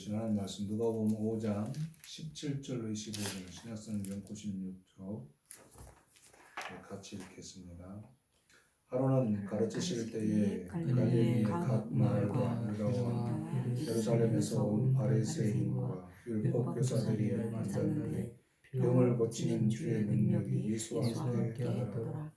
주신 하나님 말씀 누가복음 5장 17절로 25절 신약성경 96쪽 같이 읽겠습니다. 하루는 가르치실 때에 갈릴리의 각 마을과 유다와 예루살렘에서 온 바리새인과 율법 교사들이 앉았는데 병을 고치는 주의 능력이 예수 앞에 가더라.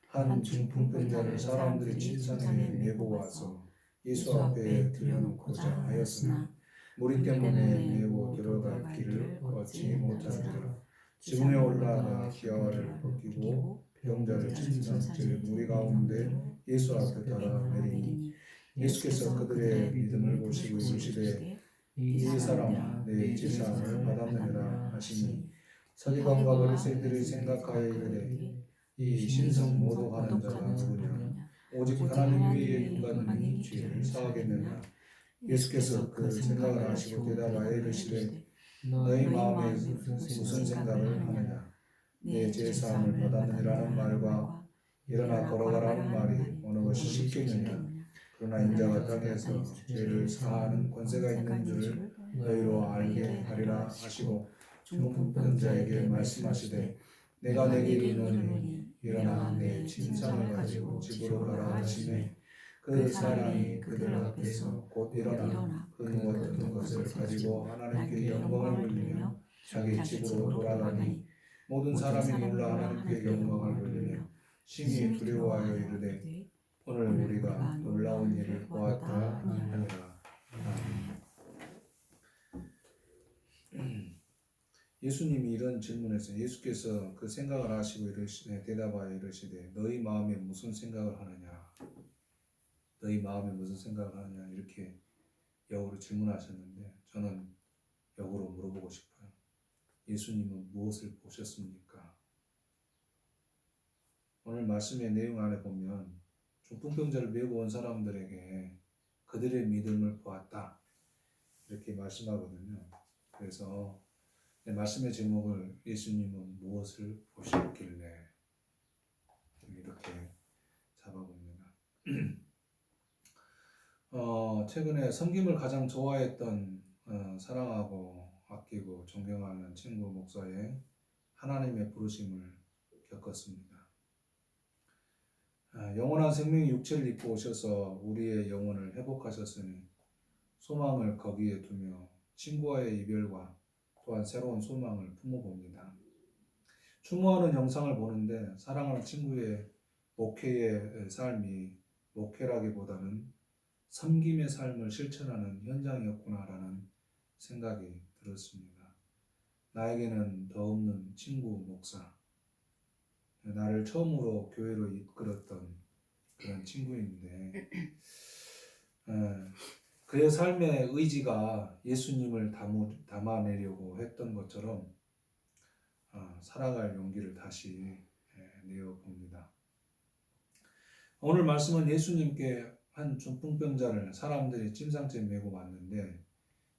한 중풍병자를 사람들이 침상에 메고 와서 예수 앞에 들여놓고자 하였으나 무리 때문에 메고 들어갈 길을 얻지 못하더라. 지붕에 올라가 기와를 벗기고 병자를 침상째 무리 가운데 예수 앞에 달아 내리니 예수께서 그들의 믿음을 보시고 이르시되 이 사람아 내 제사함을 받았느니라 하시니 서기관과 바리새인들이 생각하여 이르되 이 신성 모독하는 자가 누구냐? 오직 하나님 위에 윤가는 이 죄를 사하겠느냐? 예수께서 그 생각을 아시고 대답하여 이르시되 너희 마음에 무슨 생각을 하느냐? 내 제사함을 받았느니라는 말과 일어나 걸어가라는 말이 어느 것이 쉽겠느냐? 그러나 인자가 땅에서 죄를 사하는 권세가 있는 줄을 너희로 알게 하리라 하시고 중풍병자에게 말씀하시되 내가 내게 이르노니 일어나 내 침상을 가지고 집으로 가라 하시매 그 사람이 그들 앞에서 곧 일어나 그 누웠던 것을 가지고 하나님께 영광을 돌리며 자기 집으로 돌아가니 모든 사람이 놀라 하나님께 영광을 돌리며 심히 두려워하여 이르되 오늘 우리가 놀라운 일을 보았다 하니라. 예수님이 이런 질문에서 예수께서 그 생각을 하시고 대답하여 이르시되 너희 마음에 무슨 생각을 하느냐? 너희 마음에 무슨 생각을 하느냐? 이렇게 역으로 질문하셨는데 저는 역으로 물어보고 싶어요. 예수님은 무엇을 보셨습니까? 오늘 말씀의 내용 안에 보면 중풍병자를 메고 온 사람들에게 그들의 믿음을 보았다 이렇게 말씀하거든요. 그래서 말씀의 제목을 예수님은 무엇을 보셨길래 이렇게 잡아봅니다. 최근에 섬김을 가장 좋아했던 사랑하고 아끼고 존경하는 친구 목사의 하나님의 부르심을 겪었습니다. 영원한 생명의 육체를 입고 오셔서 우리의 영혼을 회복하셨으니 소망을 거기에 두며 친구와의 이별과 또한 새로운 소망을 품어봅니다. 추모하는 영상을 보는데 사랑하는 친구의 목회의 삶이 목회라기보다는 섬김의 삶을 실천하는 현장이었구나라는 생각이 들었습니다. 나에게는 더 없는 친구 목사, 나를 처음으로 교회로 이끌었던 그런 친구인데 그의 삶의 의지가 예수님을 담아내려고 했던 것처럼 살아갈 용기를 다시 내어봅니다. 오늘 말씀은 예수님께 한 중풍병자를 사람들이 침상째 메고 왔는데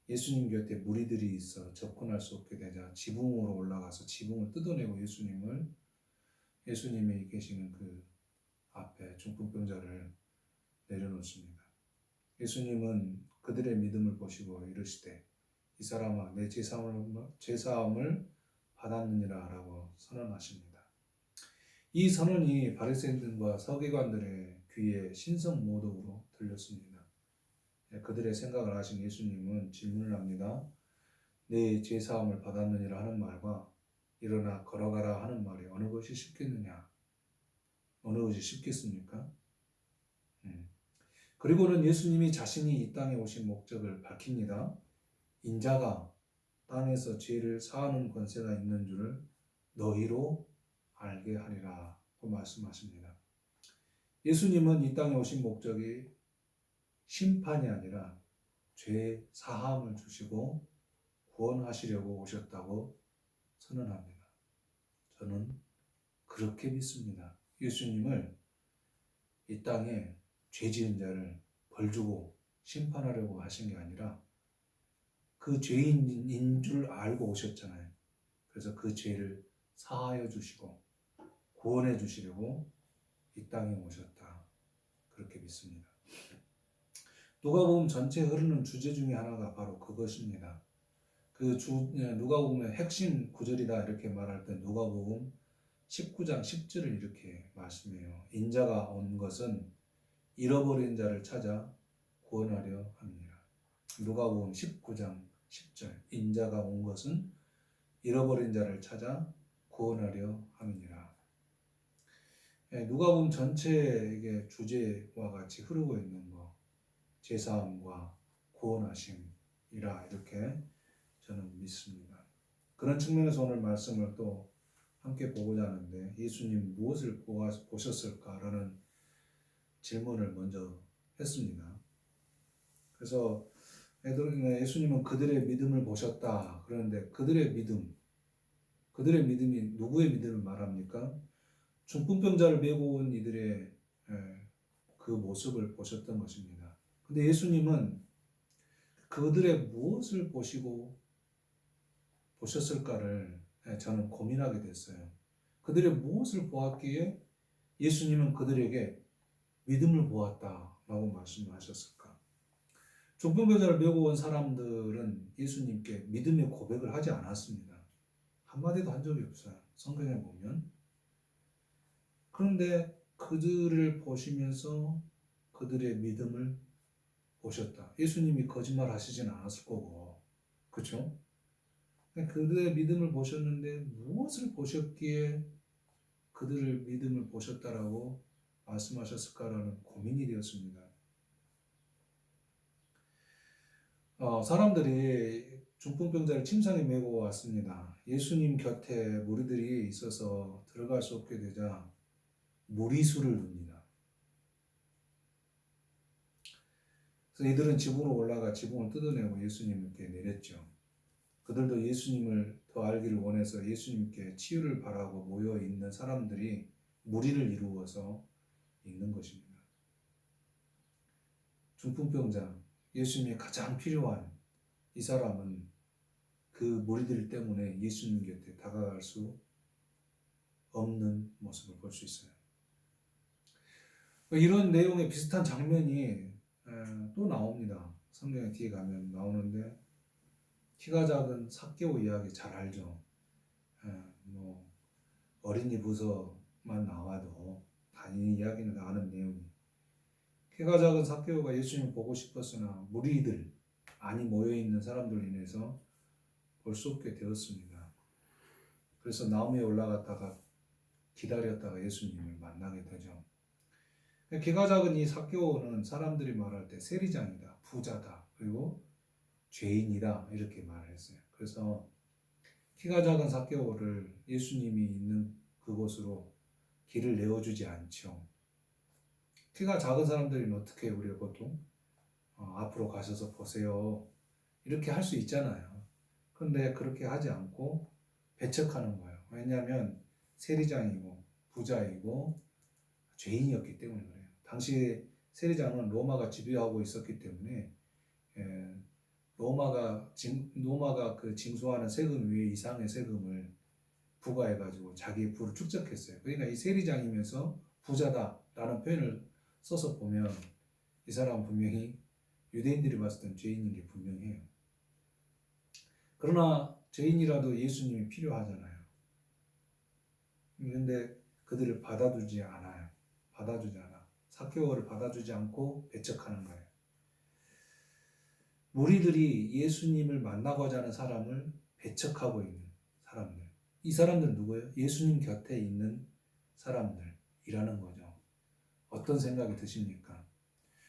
예수님 곁에 무리들이 있어 접근할 수 없게 되자 지붕으로 올라가서 지붕을 뜯어내고 예수님이 계시는 그 앞에 중풍병자를 내려놓습니다. 예수님은 그들의 믿음을 보시고 이르시되 이 사람아 내 제사함을 받았느니라 라고 선언하십니다. 이 선언이 바리새인들과 서기관들의 귀에 신성모독으로 들렸습니다. 그들의 생각을 하신 예수님은 질문을 합니다. 내 제사함을 받았느니라 하는 말과 일어나 걸어가라 하는 말이 어느 것이 쉽겠느냐? 어느 것이 쉽겠습니까? 그리고는 예수님이 자신이 이 땅에 오신 목적을 밝힙니다. 인자가 땅에서 죄를 사하는 권세가 있는 줄을 너희로 알게 하리라 고 말씀하십니다. 예수님은 이 땅에 오신 목적이 심판이 아니라 죄 사함을 주시고 구원하시려고 오셨다고 선언합니다. 저는 그렇게 믿습니다. 예수님을 이 땅에 죄 지은 자를 벌주고 심판하려고 하신 게 아니라 그 죄인인 줄 알고 오셨잖아요. 그래서 그 죄를 사하여 주시고 구원해 주시려고 이 땅에 오셨다. 그렇게 믿습니다. 누가복음 전체에 흐르는 주제 중에 하나가 바로 그것입니다. 누가복음의 핵심 구절이다 이렇게 말할 때 누가복음 19장 10절을 이렇게 말씀해요. 인자가 온 것은 잃어버린 자를 찾아 구원하려 함이니라. 누가복음 19장 10절. 인자가 온 것은 잃어버린 자를 찾아 구원하려 함이니라. 누가복음 전체의 주제와 같이 흐르고 있는 거, 제사함과 구원하심이라 이렇게 저는 믿습니다. 그런 측면에서 오늘 말씀을 또 함께 보고자 하는데, 예수님 무엇을 보셨을까라는 질문을 먼저 했습니다. 그래서 예수님은 그들의 믿음을 보셨다. 그런데 그들의 믿음이 누구의 믿음을 말합니까? 중풍병자를 메고 온 이들의 그 모습을 보셨던 것입니다. 근데 예수님은 그들의 무엇을 보셨을까를 저는 고민하게 됐어요. 그들의 무엇을 보았기에 예수님은 그들에게 믿음을 보았다라고 말씀하셨을까? 중풍병자를 메고 온 사람들은 예수님께 믿음의 고백을 하지 않았습니다. 한마디도 한 적이 없어요. 성경에 보면. 그런데 그들을 보시면서 그들의 믿음을 보셨다. 예수님이 거짓말 하시진 않았을 거고, 그렇죠? 그들의 믿음을 보셨는데 무엇을 보셨기에 그들을 믿음을 보셨다라고 말씀하셨을까라는 고민이 되었습니다. 사람들이 중풍병자를 침상에 메고 왔습니다. 예수님 곁에 무리들이 있어서 들어갈 수 없게 되자 무리수를 둡니다. 그래서 이들은 지붕으로 올라가 지붕을 뜯어내고 예수님께 내렸죠. 그들도 예수님을 더 알기를 원해서 예수님께 치유를 바라고 모여 있는 사람들이 무리를 이루어서 있는 것입니다. 중풍병자, 예수님이 가장 필요한 이 사람은 그 무리들 때문에 예수님 곁에 다가갈 수 없는 모습을 볼 수 있어요. 이런 내용의 비슷한 장면이 또 나옵니다. 성경에 뒤에 가면 나오는데, 키가 작은 삭개오 이야기 잘 알죠. 뭐 어린이 부서만 나와도 다 이 이야기는 아는 내용이. 키가 작은 삭개오가 예수님을 보고 싶었으나 무리들, 많이 모여있는 사람들로 인해서 볼 수 없게 되었습니다. 그래서 나무에 올라갔다가 기다렸다가 예수님을 만나게 되죠. 키가 작은 이 삭개오는 사람들이 말할 때 세리장이다, 부자다, 그리고 죄인이다 이렇게 말을 했어요. 그래서 키가 작은 삭개오를 예수님이 있는 그곳으로 길을 내어주지 않죠. 키가 작은 사람들은 어떻게 해요? 우리가 보통 앞으로 가셔서 보세요 이렇게 할 수 있잖아요. 그런데 그렇게 하지 않고 배척하는 거예요. 왜냐하면 세리장이고 부자이고 죄인이었기 때문에 그래요. 당시 세리장은 로마가 지배하고 있었기 때문에 로마가 그 징수하는 세금 위에 이상의 세금을 부과해가지고 자기의 부를 축적했어요. 그러니까 이 세리장이면서 부자다라는 표현을 써서 보면 이 사람은 분명히 유대인들이 봤을 땐 죄인인 게 분명해요. 그러나 죄인이라도 예수님이 필요하잖아요. 그런데 그들을 받아주지 않아요. 받아주지 않아. 삭개오를 받아주지 않고 배척하는 거예요. 무리들이 예수님을 만나고자 하는 사람을 배척하고 있는 사람들. 이 사람들은 누구예요? 예수님 곁에 있는 사람들이라는 거죠. 어떤 생각이 드십니까?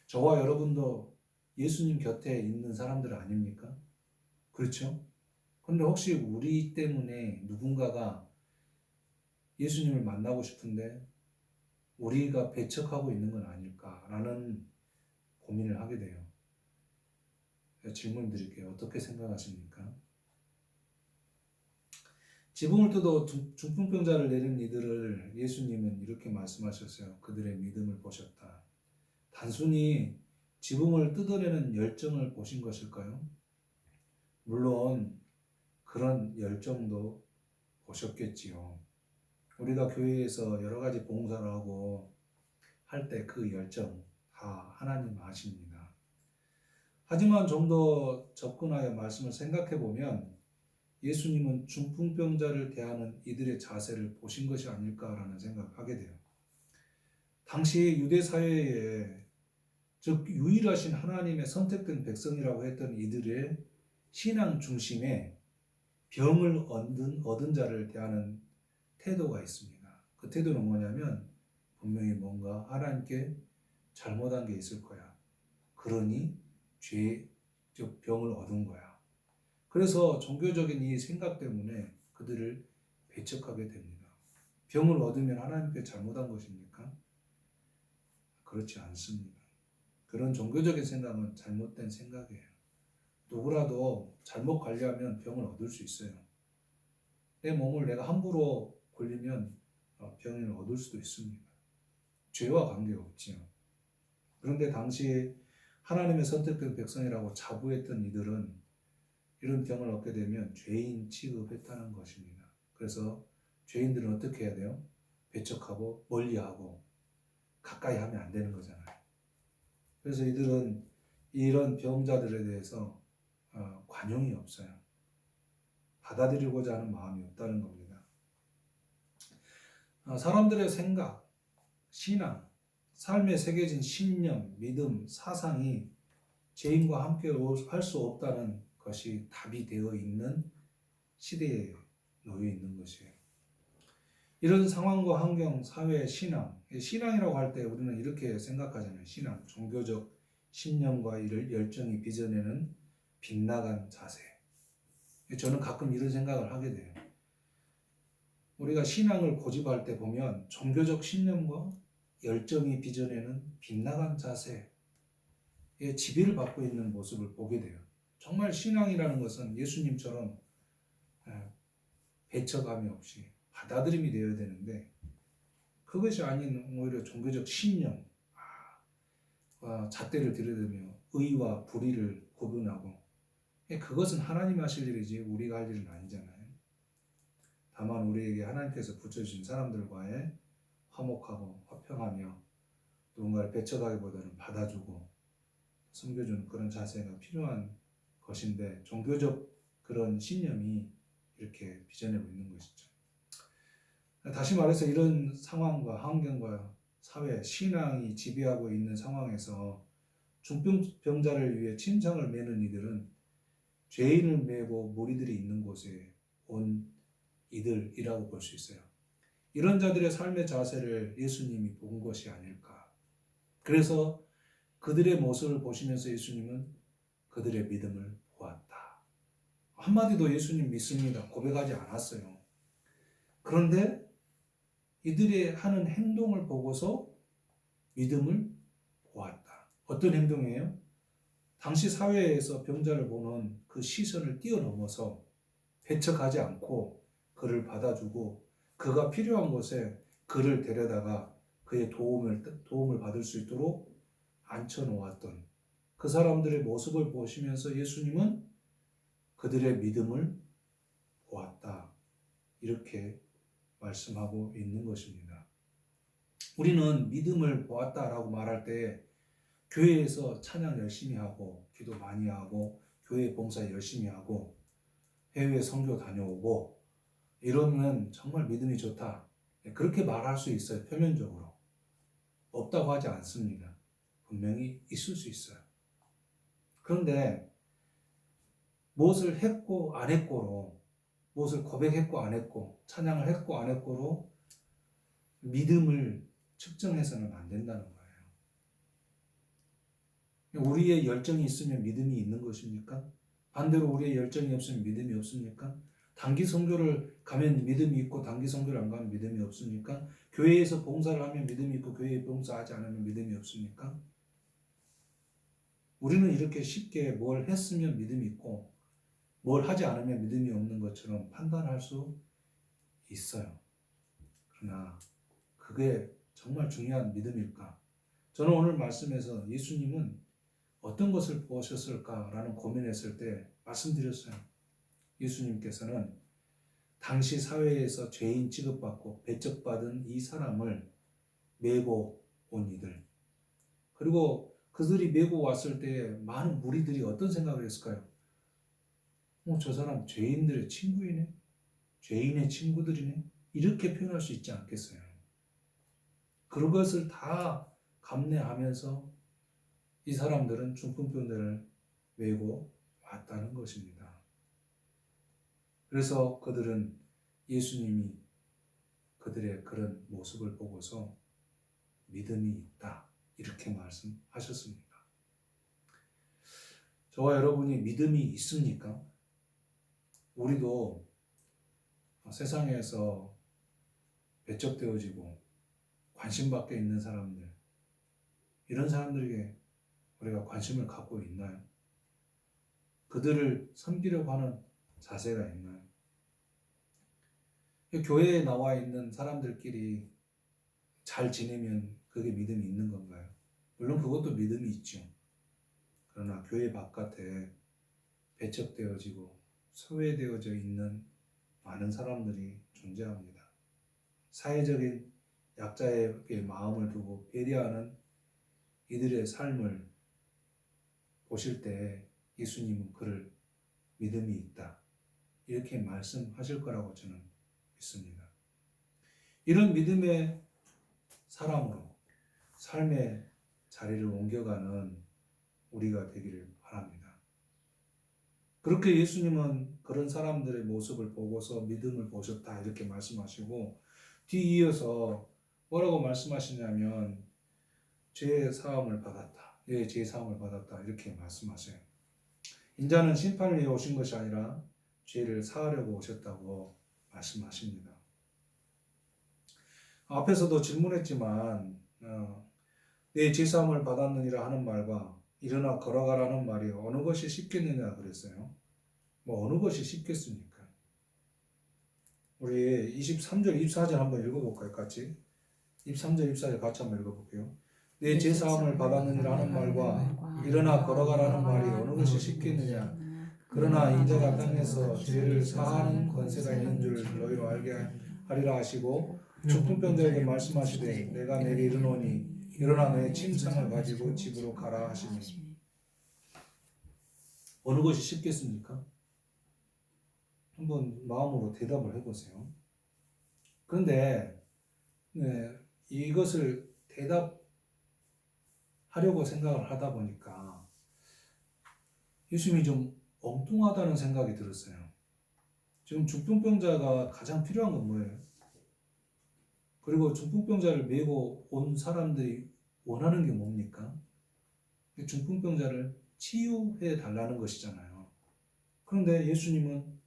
저와 여러분도 예수님 곁에 있는 사람들 아닙니까? 그렇죠? 그런데 혹시 우리 때문에 누군가가 예수님을 만나고 싶은데 우리가 배척하고 있는 건 아닐까라는 고민을 하게 돼요. 질문 드릴게요. 어떻게 생각하십니까? 지붕을 뜯어 중풍병자를 내린 이들을 예수님은 이렇게 말씀하셨어요. 그들의 믿음을 보셨다. 단순히 지붕을 뜯어내는 열정을 보신 것일까요? 물론 그런 열정도 보셨겠지요. 우리가 교회에서 여러 가지 봉사를 하고 할 때 그 열정 다 하나님 아십니다. 하지만 좀 더 접근하여 말씀을 생각해 보면 예수님은 중풍병자를 대하는 이들의 자세를 보신 것이 아닐까라는 생각을 하게 돼요. 당시 유대 사회에, 즉 유일하신 하나님의 선택된 백성이라고 했던 이들의 신앙 중심에 병을 얻은 자를 대하는 태도가 있습니다. 그 태도는 뭐냐면 분명히 뭔가 하나님께 잘못한 게 있을 거야. 그러니 즉 병을 얻은 거야. 그래서 종교적인 이 생각 때문에 그들을 배척하게 됩니다. 병을 얻으면 하나님께 잘못한 것입니까? 그렇지 않습니다. 그런 종교적인 생각은 잘못된 생각이에요. 누구라도 잘못 관리하면 병을 얻을 수 있어요. 내 몸을 내가 함부로 굴리면 병을 얻을 수도 있습니다. 죄와 관계없지요. 그런데 당시 하나님의 선택된 백성이라고 자부했던 이들은 이런 병을 얻게 되면 죄인 취급했다는 것입니다. 그래서 죄인들은 어떻게 해야 돼요? 배척하고 멀리하고 가까이 하면 안 되는 거잖아요. 그래서 이들은 이런 병자들에 대해서 관용이 없어요. 받아들이고자 하는 마음이 없다는 겁니다. 사람들의 생각, 신앙, 삶에 새겨진 신념, 믿음, 사상이 죄인과 함께 할 수 없다는 것이 답이 되어 있는 시대에 놓여 있는 것이에요. 이런 상황과 환경, 사회, 신앙이라고 할 때 우리는 이렇게 생각하잖아요. 신앙, 종교적 신념과 이를 열정이 빚어내는 빗나간 자세. 저는 가끔 이런 생각을 하게 돼요. 우리가 신앙을 고집할 때 보면 종교적 신념과 열정이 빚어내는 빗나간 자세에 지배를 받고 있는 모습을 보게 돼요. 정말 신앙이라는 것은 예수님처럼 배척함이 없이 받아들임이 되어야 되는데 그것이 아닌 오히려 종교적 신념, 잣대를 들여대며 의와 불의를 구분하고 그것은 하나님 하실 일이지 우리가 할 일은 아니잖아요. 다만 우리에게 하나님께서 붙여주신 사람들과의 화목하고 화평하며 누군가를 배척하기보다는 받아주고 섬겨주는 그런 자세가 필요한 것인데 종교적 그런 신념이 이렇게 빚어내고 있는 것이죠. 다시 말해서 이런 상황과 환경과 사회, 신앙이 지배하고 있는 상황에서 중풍병자를 위해 침상을 매는 이들은 죄인을 메고 무리들이 있는 곳에 온 이들이라고 볼 수 있어요. 이런 자들의 삶의 자세를 예수님이 본 것이 아닐까. 그래서 그들의 모습을 보시면서 예수님은 그들의 믿음을 보았다. 한마디도 예수님 믿습니다. 고백하지 않았어요. 그런데 이들의 하는 행동을 보고서 믿음을 보았다. 어떤 행동이에요? 당시 사회에서 병자를 보는 그 시선을 뛰어넘어서 배척하지 않고 그를 받아주고 그가 필요한 곳에 그를 데려다가 그의 도움을 받을 수 있도록 앉혀놓았던 그 사람들의 모습을 보시면서 예수님은 그들의 믿음을 보았다. 이렇게 말씀하고 있는 것입니다. 우리는 믿음을 보았다라고 말할 때 교회에서 찬양 열심히 하고 기도 많이 하고 교회 봉사 열심히 하고 해외 선교 다녀오고 이러면 정말 믿음이 좋다. 그렇게 말할 수 있어요. 표면적으로. 없다고 하지 않습니다. 분명히 있을 수 있어요. 그런데 무엇을 했고 안 했고로 무엇을 고백했고 안 했고 찬양을 했고 안 했고로 믿음을 측정해서는 안 된다는 거예요. 우리의 열정이 있으면 믿음이 있는 것입니까? 반대로 우리의 열정이 없으면 믿음이 없습니까? 단기 선교를 가면 믿음이 있고 단기 선교를 안 가면 믿음이 없습니까? 교회에서 봉사를 하면 믿음이 있고 교회에 봉사하지 않으면 믿음이 없습니까? 우리는 이렇게 쉽게 뭘 했으면 믿음이 있고 뭘 하지 않으면 믿음이 없는 것처럼 판단할 수 있어요. 그러나 그게 정말 중요한 믿음일까? 저는 오늘 말씀에서 예수님은 어떤 것을 보셨을까라는 고민했을 때 말씀드렸어요. 예수님께서는 당시 사회에서 죄인 취급받고 배척받은 이 사람을 메고 온 이들, 그리고 그들이 메고 왔을 때 많은 무리들이 어떤 생각을 했을까요? 저 사람 죄인들의 친구이네? 죄인의 친구들이네? 이렇게 표현할 수 있지 않겠어요? 그런 것을 다 감내하면서 이 사람들은 중풍병자를 메고 왔다는 것입니다. 그래서 그들은 예수님이 그들의 그런 모습을 보고서 믿음이 있다 이렇게 말씀하셨습니다. 저와 여러분이 믿음이 있습니까? 우리도 세상에서 배척되어지고 관심받게 있는 사람들, 이런 사람들에게 우리가 관심을 갖고 있나요? 그들을 섬기려고 하는 자세가 있나요? 교회에 나와 있는 사람들끼리 잘 지내면 그게 믿음이 있는 건가요? 물론 그것도 믿음이 있죠. 그러나 교회 바깥에 배척되어지고 소외되어져 있는 많은 사람들이 존재합니다. 사회적인 약자에게 마음을 두고 배려하는 이들의 삶을 보실 때 예수님은 그를 믿음이 있다 이렇게 말씀하실 거라고 저는 믿습니다. 이런 믿음의 사람으로 삶의 자리를 옮겨가는 우리가 되기를 바랍니다. 그렇게 예수님은 그런 사람들의 모습을 보고서 믿음을 보셨다 이렇게 말씀하시고 뒤이어서 뭐라고 말씀하시냐면 죄의 사함을 받았다. 예, 죄의 사함을 받았다 이렇게 말씀하세요. 인자는 심판을 위해 오신 것이 아니라 죄를 사하려고 오셨다고 말씀하십니다. 앞에서도 질문했지만 내 죄사함을 받았느니라 하는 말과 일어나 걸어가라는 말이 어느 것이 쉽겠느냐 그랬어요. 뭐 어느 것이 쉽겠습니까? 우리 23절, 24절 한번 읽어볼까요? 같이 23절, 24절 같이 한번 읽어볼게요. 내 죄사함을 받았느니라 하는 말과 일어나 걸어가라는 말이 어느 것이 쉽겠느냐. 그러나 인자가 땅에서 죄를 사하는 권세가 있는 줄 너희로 알게 하리라 하시고 중풍병자에게 말씀하시되 내가 내게 이르노니 일어나 너의 침상을 가지고 집으로 가라 하시니 어느 것이 쉽겠습니까? 한번 마음으로 대답을 해보세요. 그런데 이것을 대답하려고 생각을 하다 보니까 예수님이 좀 엉뚱하다는 생각이 들었어요. 지금 중풍병자가 가장 필요한 건 뭐예요? 그리고 중풍병자를 메고 온 사람들이 원하는 게 뭡니까? 중풍병자를 치유해 달라는 것이잖아요. 그런데 예수님은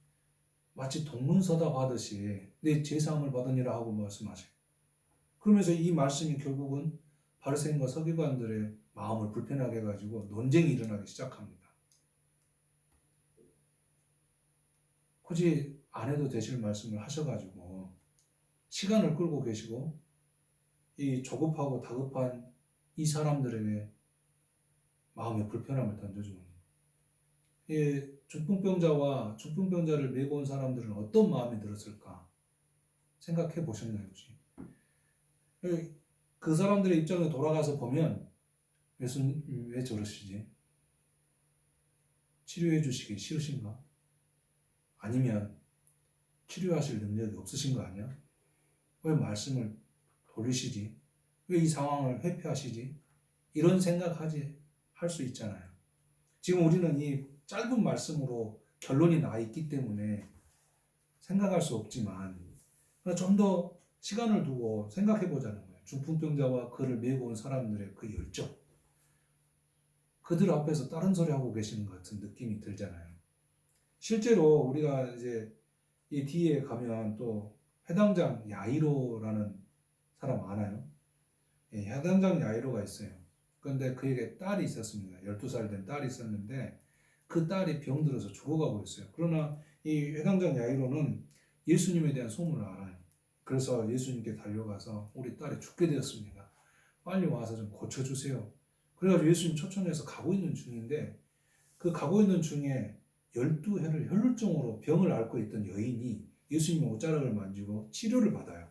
마치 동문서답 하듯이 내 죄사함을 받으니라 하고 말씀하세요. 그러면서 이 말씀이 결국은 바리새인과 서기관들의 마음을 불편하게 해가지고 논쟁이 일어나기 시작합니다. 굳이 안 해도 되실 말씀을 하셔가지고 시간을 끌고 계시고 이 조급하고 다급한 이 사람들에게 마음의 불편함을 던져주는 이 중풍병자와 중풍병자를 메고 온 사람들은 어떤 마음이 들었을까 생각해 보셨나요 혹시? 그 사람들의 입장에 돌아가서 보면 예수님 왜 저러시지? 치료해 주시기 싫으신가? 아니면 치료하실 능력이 없으신 거 아니야? 왜 말씀을 돌리시지? 왜 이 상황을 회피하시지? 이런 생각하지 할 수 있잖아요. 지금 우리는 이 짧은 말씀으로 결론이 나 있기 때문에 생각할 수 없지만 좀 더 시간을 두고 생각해 보자는 거예요. 중풍병자와 그를 메고 온 사람들의 그 열정. 그들 앞에서 다른 소리 하고 계시는 것 같은 느낌이 들잖아요. 실제로 우리가 이제 이 뒤에 가면 또 회당장 야이로라는 사람 아나요? 예, 회당장 야이로가 있어요. 그런데 그에게 딸이 있었습니다. 12살 된 딸이 있었는데 그 딸이 병들어서 죽어가고 있어요. 그러나 이 회당장 야이로는 예수님에 대한 소문을 알아요. 그래서 예수님께 달려가서 우리 딸이 죽게 되었습니다. 빨리 와서 좀 고쳐주세요. 그래가지고 예수님 초청해서 가고 있는 중인데 그 가고 있는 중에 12해를 혈루증으로 병을 앓고 있던 여인이 예수님의 옷자락을 만지고 치료를 받아요.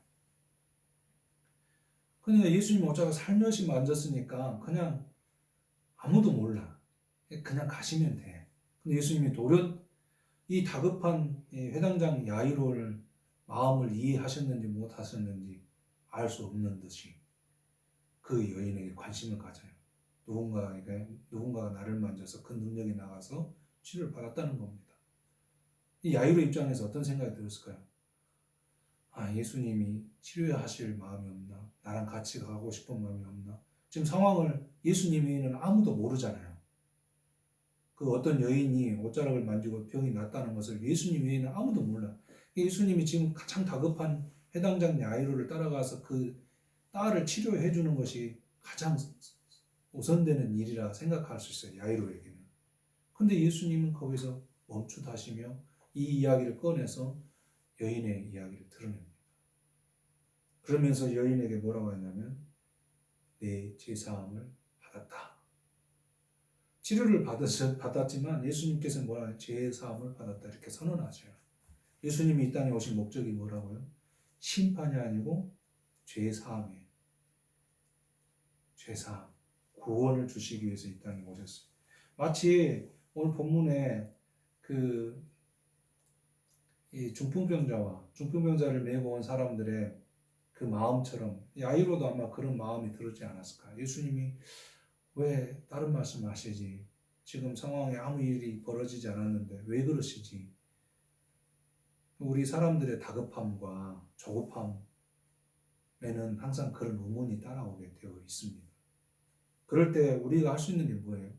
그러니까 예수님 옷자락 살며시 만졌으니까 그냥 아무도 몰라. 그냥 가시면 돼. 근데 예수님이 돌연 이 다급한 회당장 야이로를 마음을 이해하셨는지 못하셨는지 알 수 없는 듯이 그 여인에게 관심을 가져요. 누군가가 나를 만져서 그 능력이 나가서 치료를 받았다는 겁니다. 이 야이로 입장에서 어떤 생각이 들었을까요? 아, 예수님이 치료하실 마음이 없나? 나랑 같이 가고 싶은 마음이 없나? 지금 상황을 예수님 외에는 아무도 모르잖아요. 그 어떤 여인이 옷자락을 만지고 병이 낫다는 것을 예수님 외에는 아무도 몰라. 예수님이 지금 가장 다급한 해당장 야이로를 따라가서 그 딸을 치료해 주는 것이 가장 우선되는 일이라 생각할 수 있어요. 야이로에게는. 근데 예수님은 거기서 멈추다시며 이 이야기를 꺼내서 여인의 이야기를 드러냅니다. 그러면서 여인에게 뭐라고 했냐면 내 죄사함을 받았다. 치료를 받았지만 예수님께서는 뭐라 죄사함을 받았다 이렇게 선언하셔요. 예수님이 이 땅에 오신 목적이 뭐라고요? 심판이 아니고 죄사함이에요. 죄사함, 구원을 주시기 위해서 이 땅에 오셨어요. 마치 오늘 본문에 이 중풍병자를 메고 온 사람들의 그 마음처럼 야이로도 아마 그런 마음이 들었지 않았을까? 예수님이 왜 다른 말씀을 하시지? 지금 상황에 아무 일이 벌어지지 않았는데 왜 그러시지? 우리 사람들의 다급함과 조급함에는 항상 그런 의문이 따라오게 되어 있습니다. 그럴 때 우리가 할 수 있는 게 뭐예요?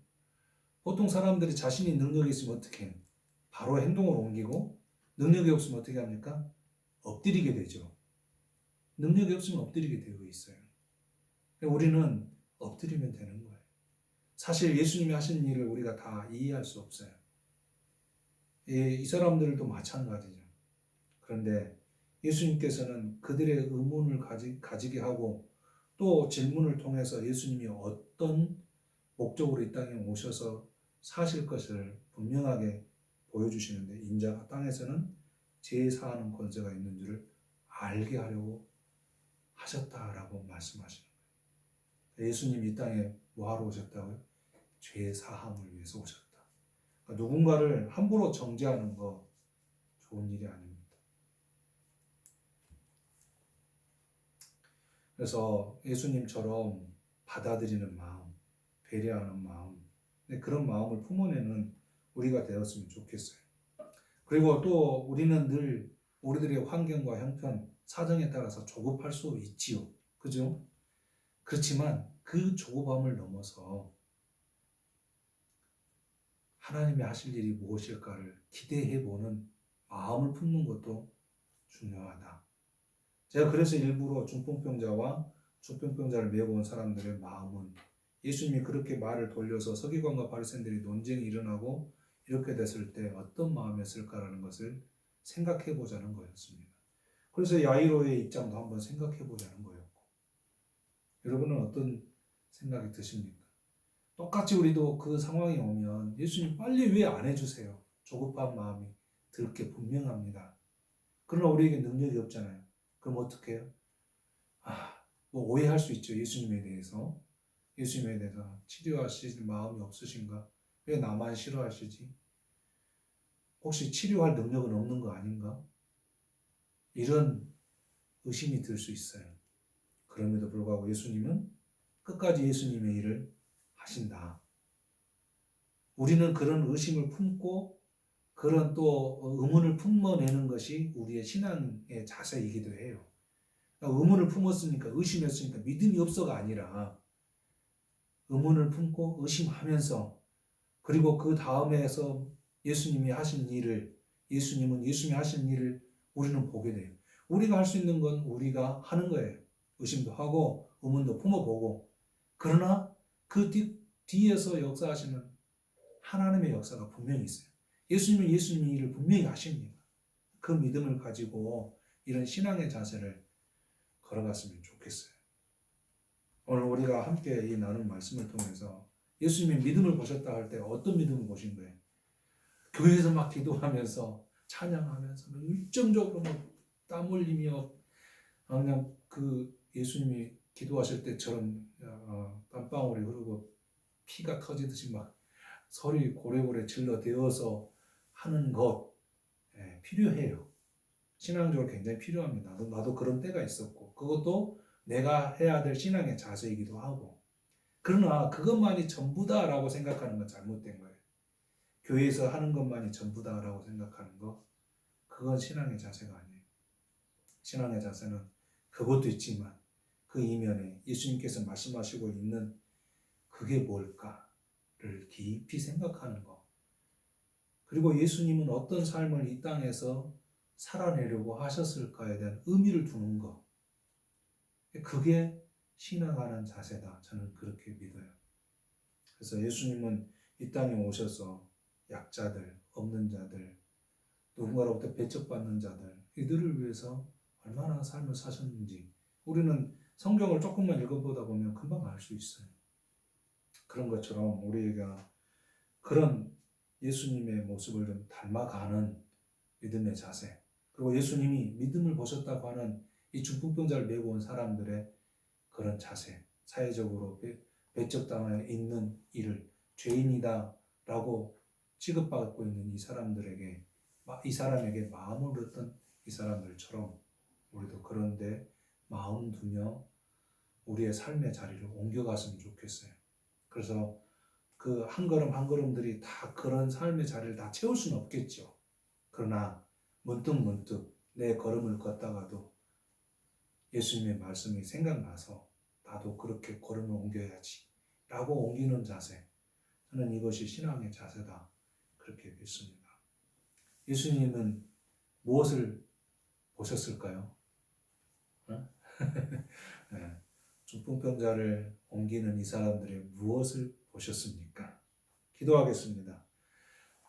보통 사람들이 자신이 능력이 있으면 어떻게 해요? 바로 행동을 옮기고 능력이 없으면 어떻게 합니까? 엎드리게 되죠. 능력이 없으면 엎드리게 되어 있어요. 우리는 엎드리면 되는 거예요. 사실 예수님이 하신 일을 우리가 다 이해할 수 없어요. 이 사람들도 마찬가지죠. 그런데 예수님께서는 그들의 의문을 가지게 하고 또 질문을 통해서 예수님이 어떤 목적으로 이 땅에 오셔서 사실 것을 분명하게 보여주시는데 인자가 땅에서는 제사하는 권세가 있는 줄을 알게 하려고 하셨다라고 말씀하시는 거예요. 예수님이 이 땅에 뭐하러 오셨다고요? 죄 사함을 위해서 오셨다. 그러니까 누군가를 함부로 정죄하는 거 좋은 일이 아닙니다. 그래서 예수님처럼 받아들이는 마음, 배려하는 마음, 그런 마음을 품어내는 우리가 되었으면 좋겠어요. 그리고 또 우리는 늘 우리들의 환경과 형편, 사정에 따라서 조급할 수 있지요. 그죠? 그렇지만 그 조급함을 넘어서 하나님이 하실 일이 무엇일까를 기대해보는 마음을 품는 것도 중요하다. 제가 그래서 일부러 중풍병자와 중풍병자를 메고 온 사람들의 마음은 예수님이 그렇게 말을 돌려서 서기관과 바리새인들이 논쟁이 일어나고 이렇게 됐을 때 어떤 마음이었을까라는 것을 생각해 보자는 거였습니다. 그래서 야이로의 입장도 한번 생각해 보자는 거였고, 여러분은 어떤 생각이 드십니까? 똑같이 우리도 그 상황이 오면 예수님 빨리 왜 안 해주세요? 조급한 마음이 들 게 분명합니다. 그러나 우리에게 능력이 없잖아요. 그럼 어떻게 해요? 뭐 오해할 수 있죠. 예수님에 대해서 치료하실 마음이 없으신가? 왜 나만 싫어하시지? 혹시 치료할 능력은 없는 거 아닌가? 이런 의심이 들 수 있어요. 그럼에도 불구하고 예수님은 끝까지 예수님의 일을 하신다. 우리는 그런 의심을 품고 그런 또 의문을 품어내는 것이 우리의 신앙의 자세이기도 해요. 의문을 품었으니까, 의심했으니까 믿음이 없어가 아니라 의문을 품고 의심하면서, 그리고 그 다음에서 예수님이 하신 일을, 예수님이 하신 일을 우리는 보게 돼요. 우리가 할 수 있는 건 우리가 하는 거예요. 의심도 하고 의문도 품어보고. 그러나 그 뒤에서 역사하시는 하나님의 역사가 분명히 있어요. 예수님은 예수님의 일을 분명히 하십니다. 그 믿음을 가지고 이런 신앙의 자세를 걸어갔으면 좋겠어요. 오늘 우리가 함께 이 나눈 말씀을 통해서 예수님의 믿음을 보셨다 할 때 어떤 믿음을 보신 거예요? 교회에서 막 기도하면서 찬양하면서 일정적으로 땀 흘리며 그냥 그 예수님이 기도하실 때처럼 땀방울이 흐르고 피가 터지듯이 막 소리 고래고래 질러대어서 하는 것 필요해요. 신앙적으로 굉장히 필요합니다. 나도 그런 때가 있었고 그것도 내가 해야 될 신앙의 자세이기도 하고 그러나 그것만이 전부다라고 생각하는 건 잘못된 거예요. 교회에서 하는 것만이 전부다라고 생각하는 거 그건 신앙의 자세가 아니에요. 신앙의 자세는 그것도 있지만 그 이면에 예수님께서 말씀하시고 있는 그게 뭘까를 깊이 생각하는 거. 그리고 예수님은 어떤 삶을 이 땅에서 살아내려고 하셨을까에 대한 의미를 두는 거. 그게 신앙하는 자세다. 저는 그렇게 믿어요. 그래서 예수님은 이 땅에 오셔서 약자들, 없는 자들, 누군가로부터 배척받는 자들 이들을 위해서 얼마나 삶을 사셨는지 우리는 성경을 조금만 읽어보다 보면 금방 알 수 있어요. 그런 것처럼 우리가 그런 예수님의 모습을 좀 닮아가는 믿음의 자세 그리고 예수님이 믿음을 보셨다고 하는 이 중풍병자를 메고 온 사람들의 그런 자세 사회적으로 배척당하여 있는 이를 죄인이다 라고 취급받고 있는 이 사람에게 마음을 얻던 이 사람들처럼 우리도 그런데 마음 두며 우리의 삶의 자리를 옮겨갔으면 좋겠어요. 그래서 그 한 걸음 한 걸음들이 다 그런 삶의 자리를 다 채울 수는 없겠죠. 그러나 문득 내 걸음을 걷다가도 예수님의 말씀이 생각나서 나도 그렇게 걸음을 옮겨야지 라고 옮기는 자세 저는 이것이 신앙의 자세다 그렇게 믿습니다. 예수님은 무엇을 보셨을까요? 네. 중풍병자를 옮기는 이 사람들이 무엇을 보셨습니까? 기도하겠습니다.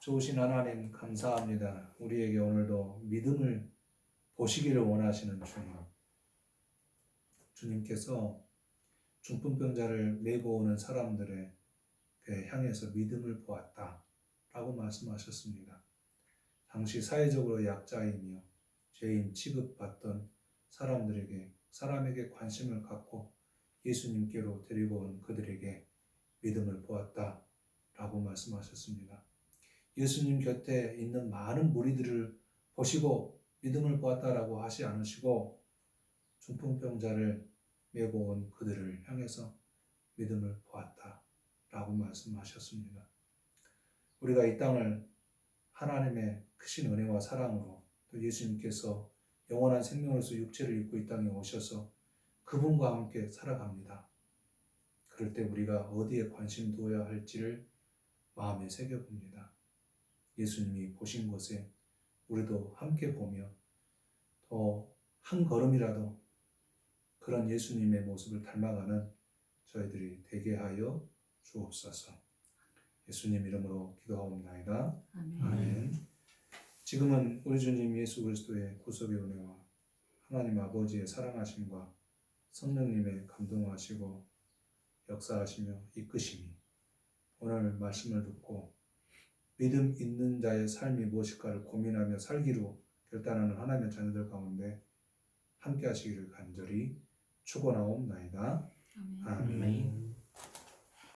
좋으신 하나님 감사합니다. 우리에게 오늘도 믿음을 보시기를 원하시는 주님께서 중풍병자를 메고 오는 사람들의 향해서 믿음을 보았다 라고 말씀하셨습니다. 당시 사회적으로 약자이며 죄인 취급받던 사람에게 관심을 갖고 예수님께로 데리고 온 그들에게 믿음을 보았다 라고 말씀하셨습니다. 예수님 곁에 있는 많은 무리들을 보시고 믿음을 보았다라고 하지 않으시고 중풍병자를 메고 온 그들을 향해서 믿음을 보았다라고 말씀하셨습니다. 우리가 이 땅을 하나님의 크신 은혜와 사랑으로 또 예수님께서 영원한 생명으로서 육체를 입고 이 땅에 오셔서 그분과 함께 살아갑니다. 그럴 때 우리가 어디에 관심 두어야 할지를 마음에 새겨봅니다. 예수님이 보신 곳에 우리도 함께 보며 더 한 걸음이라도 그런 예수님의 모습을 닮아가는 저희들이 되게 하여 주옵소서. 예수님 이름으로 기도하옵나이다. 아멘. 지금은 우리 주님 예수 그리스도의 구속의 은혜와 하나님 아버지의 사랑하심과 성령님의 감동하시고 역사하시며 이끄심이 오늘 말씀을 듣고 믿음 있는 자의 삶이 무엇일까를 고민하며 살기로 결단하는 하나님의 자녀들 가운데 함께 하시기를 간절히 축원하옵나이다. 아멘.